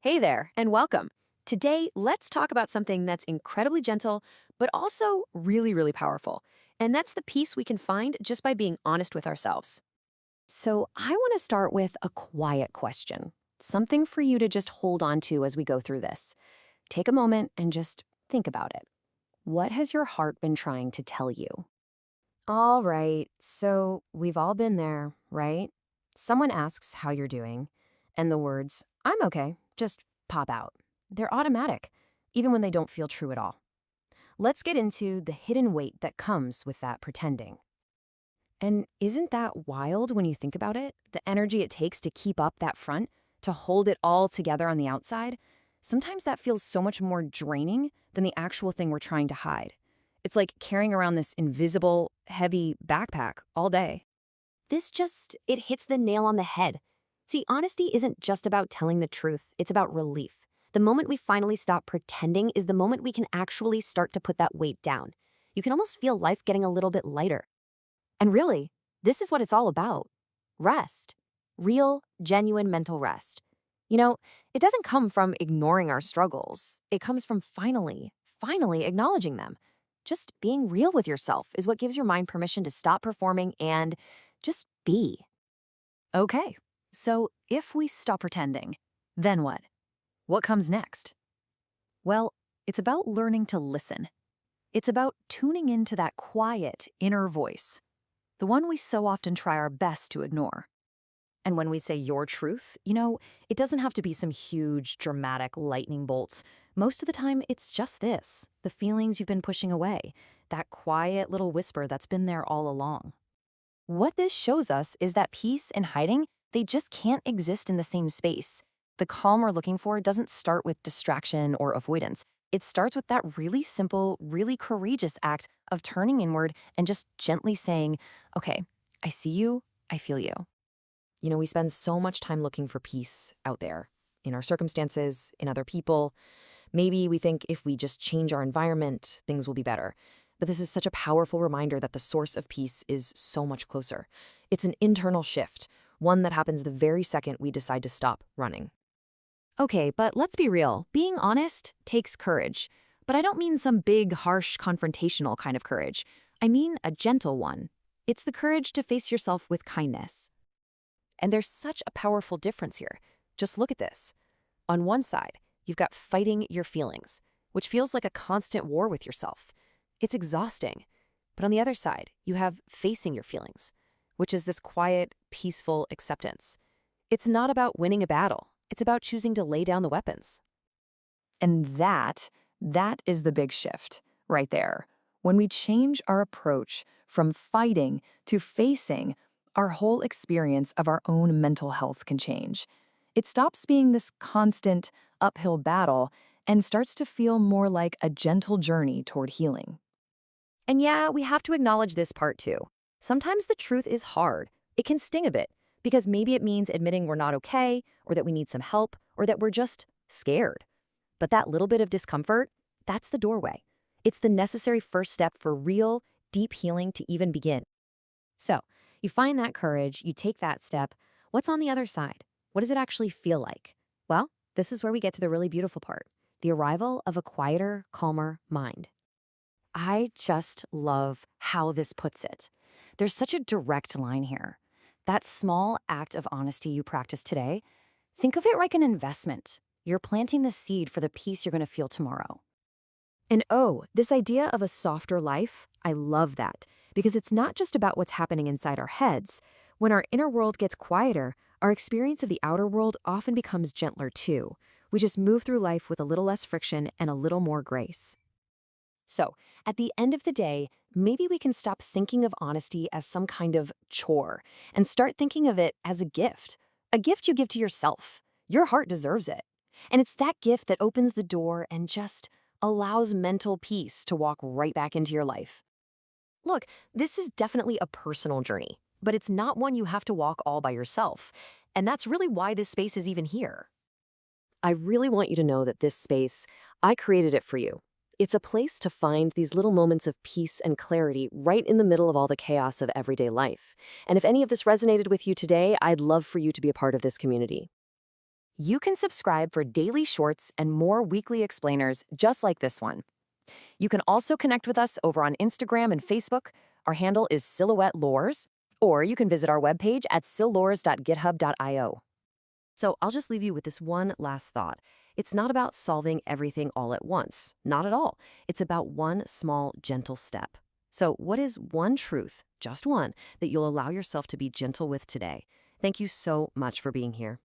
Hey there, and welcome. Today, let's talk about something that's incredibly gentle, but also really, really powerful. And that's the peace we can find just by being honest with ourselves. So, I want to start with a quiet question, something for you to just hold on to as we go through this. Take a moment and just think about it. What has your heart been trying to tell you? All right, so we've all been there, right? Someone asks how you're doing, and the words, I'm okay, just pop out. They're automatic, even when they don't feel true at all. Let's get into the hidden weight that comes with that pretending. And isn't that wild when you think about it? The energy it takes to keep up that front, to hold it all together on the outside? Sometimes that feels so much more draining than the actual thing we're trying to hide. It's like carrying around this invisible, heavy backpack all day. It hits the nail on the head. See, honesty isn't just about telling the truth, it's about relief. The moment we finally stop pretending is the moment we can actually start to put that weight down. You can almost feel life getting a little bit lighter. And really, this is what it's all about. Rest. Real, genuine mental rest. You know, it doesn't come from ignoring our struggles. It comes from finally acknowledging them. Just being real with yourself is what gives your mind permission to stop performing and just be. Okay, so if we stop pretending, then what? What comes next? Well, it's about learning to listen. It's about tuning into that quiet inner voice, the one we so often try our best to ignore. And when we say your truth, it doesn't have to be some huge, dramatic lightning bolts. Most of the time, it's just this, the feelings you've been pushing away, that quiet little whisper that's been there all along. What this shows us is that peace and hiding, they just can't exist in the same space. The calm we're looking for doesn't start with distraction or avoidance. It starts with that really simple, really courageous act of turning inward and just gently saying, okay, I see you, I feel you. We spend so much time looking for peace out there, in our circumstances, in other people. Maybe we think if we just change our environment, things will be better. But this is such a powerful reminder that the source of peace is so much closer. It's an internal shift, one that happens the very second we decide to stop running. Okay, but let's be real. Being honest takes courage. But I don't mean some big, harsh, confrontational kind of courage. I mean a gentle one. It's the courage to face yourself with kindness. And there's such a powerful difference here. Just look at this. On one side, you've got fighting your feelings, which feels like a constant war with yourself. It's exhausting. But on the other side, you have facing your feelings, which is this quiet, peaceful acceptance. It's not about winning a battle. It's about choosing to lay down the weapons. And that is the big shift right there. When we change our approach from fighting to facing, our whole experience of our own mental health can change. It stops being this constant uphill battle and starts to feel more like a gentle journey toward healing. And yeah, we have to acknowledge this part too. Sometimes the truth is hard. It can sting a bit, because maybe it means admitting we're not okay, or that we need some help, or that we're just scared. But that little bit of discomfort, that's the doorway. It's the necessary first step for real, deep healing to even begin. So, you find that courage, you take that step. What's on the other side? What does it actually feel like? Well, this is where we get to the really beautiful part, the arrival of a quieter, calmer mind. I just love how this puts it. There's such a direct line here. That small act of honesty you practice today, think of it like an investment. You're planting the seed for the peace you're going to feel tomorrow. And oh, this idea of a softer life, I love that, because it's not just about what's happening inside our heads. When our inner world gets quieter, our experience of the outer world often becomes gentler too. We just move through life with a little less friction and a little more grace. So, at the end of the day, maybe we can stop thinking of honesty as some kind of chore and start thinking of it as a gift you give to yourself. Your heart deserves it. And it's that gift that opens the door and just allows mental peace to walk right back into your life. Look, this is definitely a personal journey, but it's not one you have to walk all by yourself. And that's really why this space is even here. I really want you to know that this space, I created it for you. It's a place to find these little moments of peace and clarity right in the middle of all the chaos of everyday life. And if any of this resonated with you today, I'd love for you to be a part of this community. You can subscribe for daily shorts and more weekly explainers just like this one. You can also connect with us over on Instagram and Facebook. Our handle is Silhouette Lores, or you can visit our webpage at sillores.github.io. So I'll just leave you with this one last thought. It's not about solving everything all at once. Not at all. It's about one small, gentle step. So, what is one truth, just one, that you'll allow yourself to be gentle with today? Thank you so much for being here.